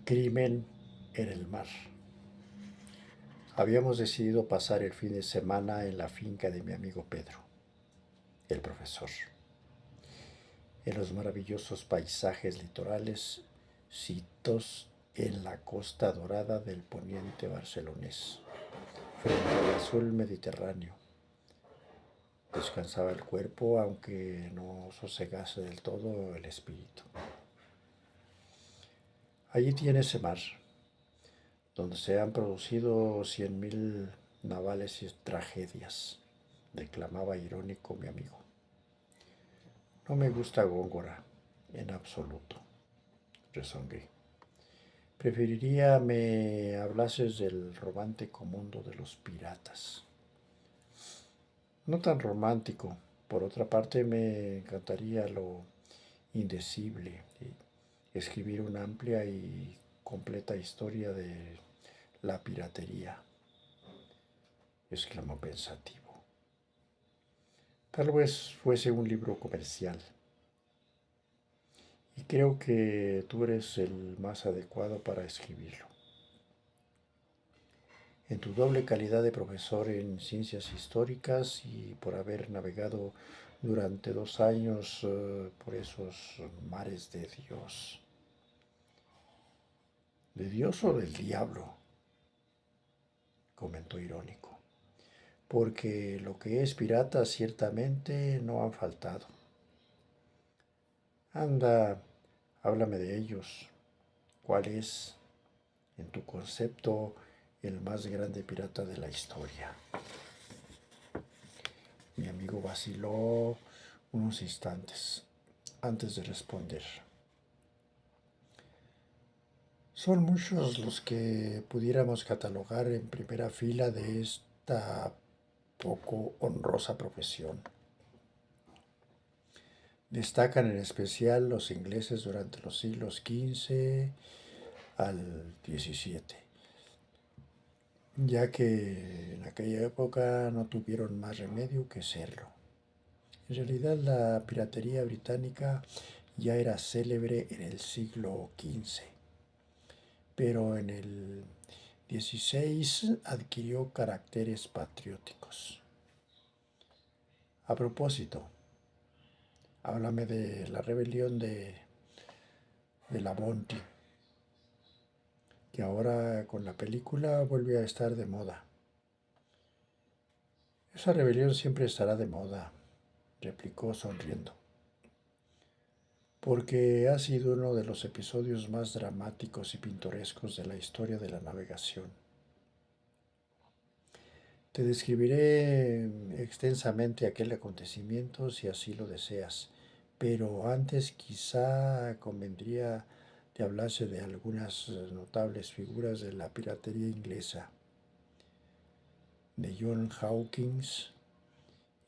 Crimen en el mar. Habíamos decidido pasar el fin de semana en la finca de mi amigo Pedro, el profesor, en los maravillosos paisajes litorales sitos en la costa dorada del poniente barcelonés, frente al azul Mediterráneo. Descansaba el cuerpo, aunque no sosegase del todo el espíritu. Allí tiene ese mar, donde se han producido 100.000 navales y tragedias, declamaba irónico mi amigo. No me gusta Góngora, en absoluto, rezongué. Preferiría me hablases del romántico mundo de los piratas. No tan romántico, por otra parte me encantaría lo indecible, escribir una amplia y completa historia de la piratería, exclamó pensativo. Tal vez fuese un libro comercial, y creo que tú eres el más adecuado para escribirlo. En tu doble calidad de profesor en ciencias históricas y por haber navegado durante 2 años por esos mares de Dios o del diablo, comentó irónico, porque lo que es pirata ciertamente no han faltado. Anda, háblame de ellos. ¿Cuál es, en tu concepto, el más grande pirata de la historia? Mi amigo vaciló unos instantes antes de responder. Son muchos los que pudiéramos catalogar en primera fila de esta poco honrosa profesión. Destacan en especial los ingleses durante los siglos XV al XVII, ya que en aquella época no tuvieron más remedio que serlo. En realidad la piratería británica ya era célebre en el siglo XV, pero en el XVI adquirió caracteres patrióticos. A propósito, háblame de la rebelión de la Bounty, que ahora con la película vuelve a estar de moda. Esa rebelión siempre estará de moda, replicó sonriendo, porque ha sido uno de los episodios más dramáticos y pintorescos de la historia de la navegación. Te describiré extensamente aquel acontecimiento si así lo deseas, pero antes quizá convendría te hablase de algunas notables figuras de la piratería inglesa, de John Hawkins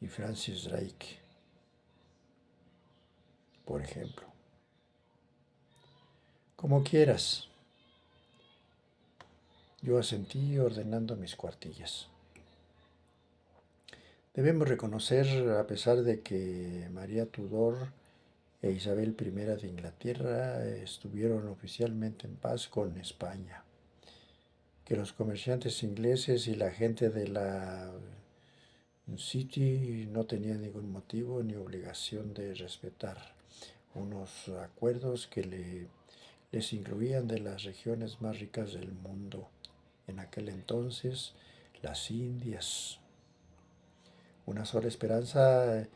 y Francis Drake, por ejemplo. Como quieras, yo asentí ordenando mis cuartillas. Debemos reconocer, a pesar de que María Tudor e Isabel I de Inglaterra estuvieron oficialmente en paz con España, que los comerciantes ingleses y la gente de la City no tenían ningún motivo ni obligación de respetar unos acuerdos que les incluían de las regiones más ricas del mundo, en aquel entonces las Indias. Una sola esperanza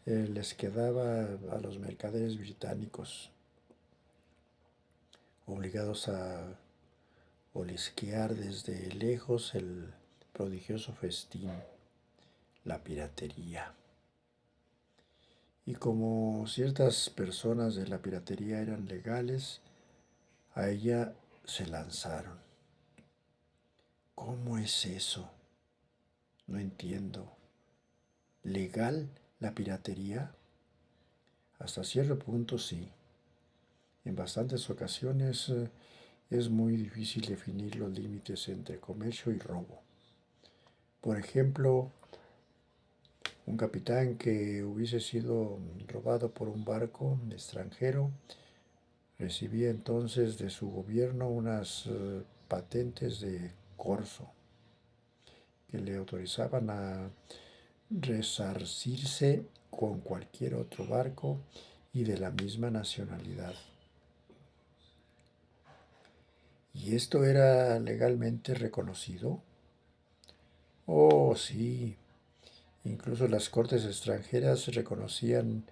les quedaba a los mercaderes británicos, obligados a olisquear desde lejos el prodigioso festín, la piratería. Y como ciertas personas de la piratería eran legales, a ella se lanzaron. ¿Cómo es eso? No entiendo. ¿Legal la piratería? Hasta cierto punto sí. En bastantes ocasiones es muy difícil definir los límites entre comercio y robo. Por ejemplo, un capitán que hubiese sido robado por un barco extranjero Recibía entonces de su gobierno unas patentes de corso que le autorizaban a resarcirse con cualquier otro barco y de la misma nacionalidad. ¿Y esto era legalmente reconocido? Oh, sí. Incluso las cortes extranjeras reconocían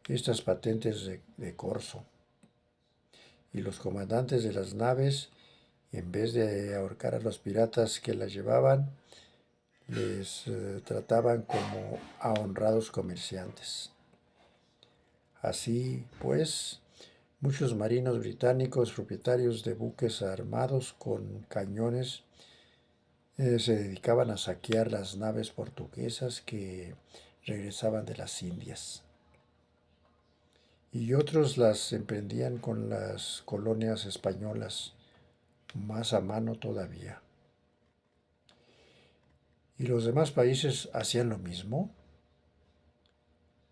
estas patentes de corso. Y los comandantes de las naves, en vez de ahorcar a los piratas que las llevaban, les trataban como a honrados comerciantes. Así pues, muchos marinos británicos propietarios de buques armados con cañones se dedicaban a saquear las naves portuguesas que regresaban de las Indias. Y otros las emprendían con las colonias españolas, más a mano todavía. ¿Y los demás países hacían lo mismo?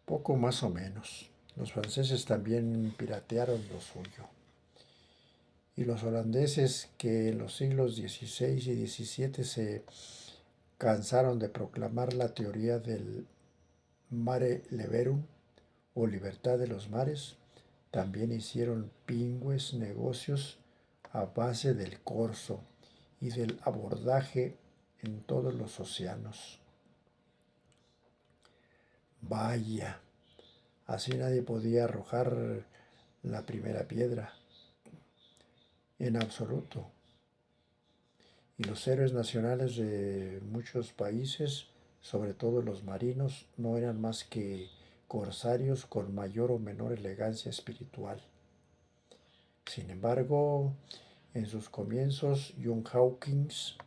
Poco más o menos. Los franceses también piratearon lo suyo. Y los holandeses, que en los siglos XVI y XVII se cansaron de proclamar la teoría del mare liberum o libertad de los mares, también hicieron pingües negocios a base del corso y del abordaje en todos los océanos. Vaya, así nadie podía arrojar la primera piedra, en absoluto. Y los héroes nacionales de muchos países, sobre todo los marinos, no eran más que corsarios con mayor o menor elegancia espiritual. Sin embargo, en sus comienzos, John Hawkins,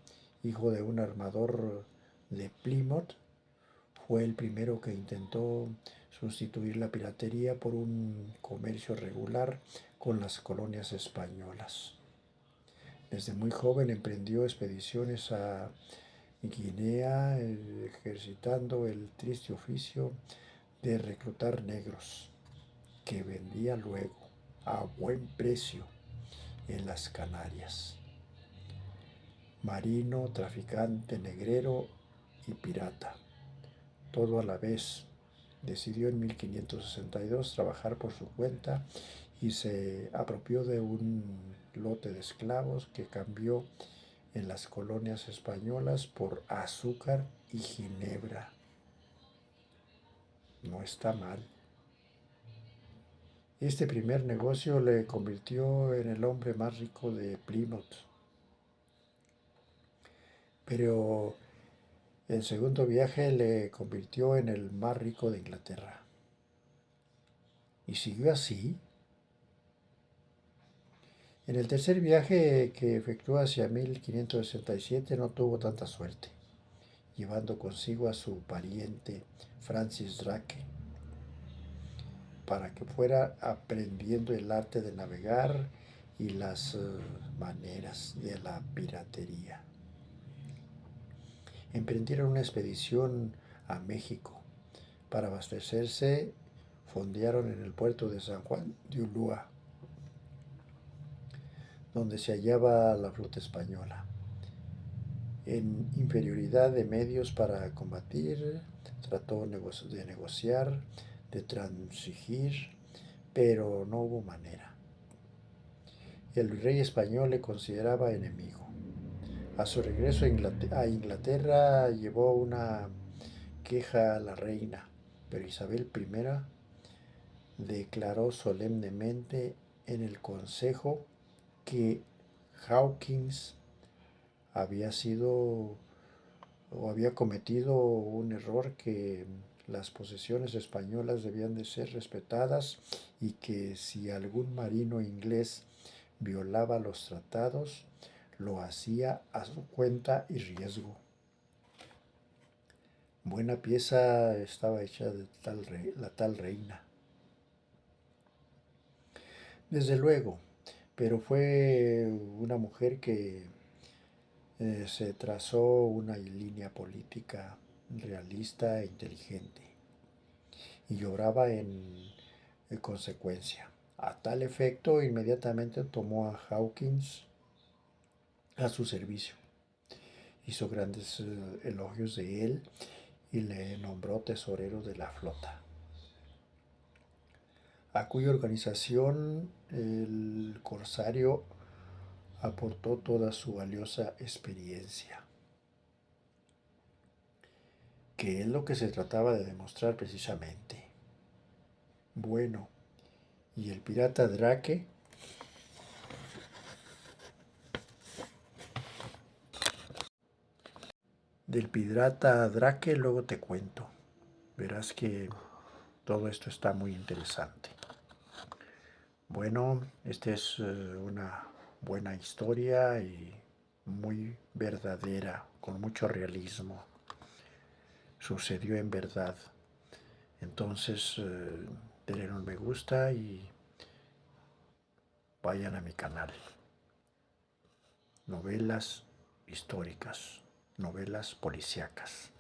hijo de un armador de Plymouth, fue el primero que intentó sustituir la piratería por un comercio regular con las colonias españolas. Desde muy joven emprendió expediciones a Guinea, ejercitando el triste oficio de reclutar negros, que vendía luego a buen precio en las Canarias. Marino, traficante, negrero y pirata, todo a la vez. Decidió en 1562 trabajar por su cuenta y se apropió de un lote de esclavos que cambió en las colonias españolas por azúcar y ginebra. No está mal. Este primer negocio le convirtió en el hombre más rico de Plymouth. Pero el segundo viaje le convirtió en el más rico de Inglaterra. Y siguió así. En el tercer viaje que efectuó hacia 1567 no tuvo tanta suerte, llevando consigo a su pariente Francis Drake, para que fuera aprendiendo el arte de navegar y las maneras de la piratería. Emprendieron una expedición a México. Para abastecerse, fondearon en el puerto de San Juan de Ulúa, donde se hallaba la flota española. En inferioridad de medios para combatir, trató de negociar, de transigir, pero no hubo manera. El rey español le consideraba enemigo. A su regreso a Inglaterra llevó una queja a la reina, pero Isabel I declaró solemnemente en el consejo que Hawkins había sido o había cometido un error, que las posesiones españolas debían de ser respetadas y que si algún marino inglés violaba los tratados, lo hacía a su cuenta y riesgo. Buena pieza estaba hecha de la tal reina. Desde luego, pero fue una mujer que se trazó una línea política realista e inteligente y obraba en consecuencia. A tal efecto, inmediatamente tomó a Hawkins a su servicio. Hizo grandes elogios de él y le nombró tesorero de la flota, a cuya organización el corsario aportó toda su valiosa experiencia, que es lo que se trataba de demostrar precisamente. Bueno, y el pirata Drake, del pirata Drake luego te cuento. Verás que todo esto está muy interesante. Bueno, esta es una buena historia y muy verdadera, con mucho realismo. Sucedió en verdad. Entonces, denle un me gusta y vayan a mi canal. Novelas históricas, novelas policíacas.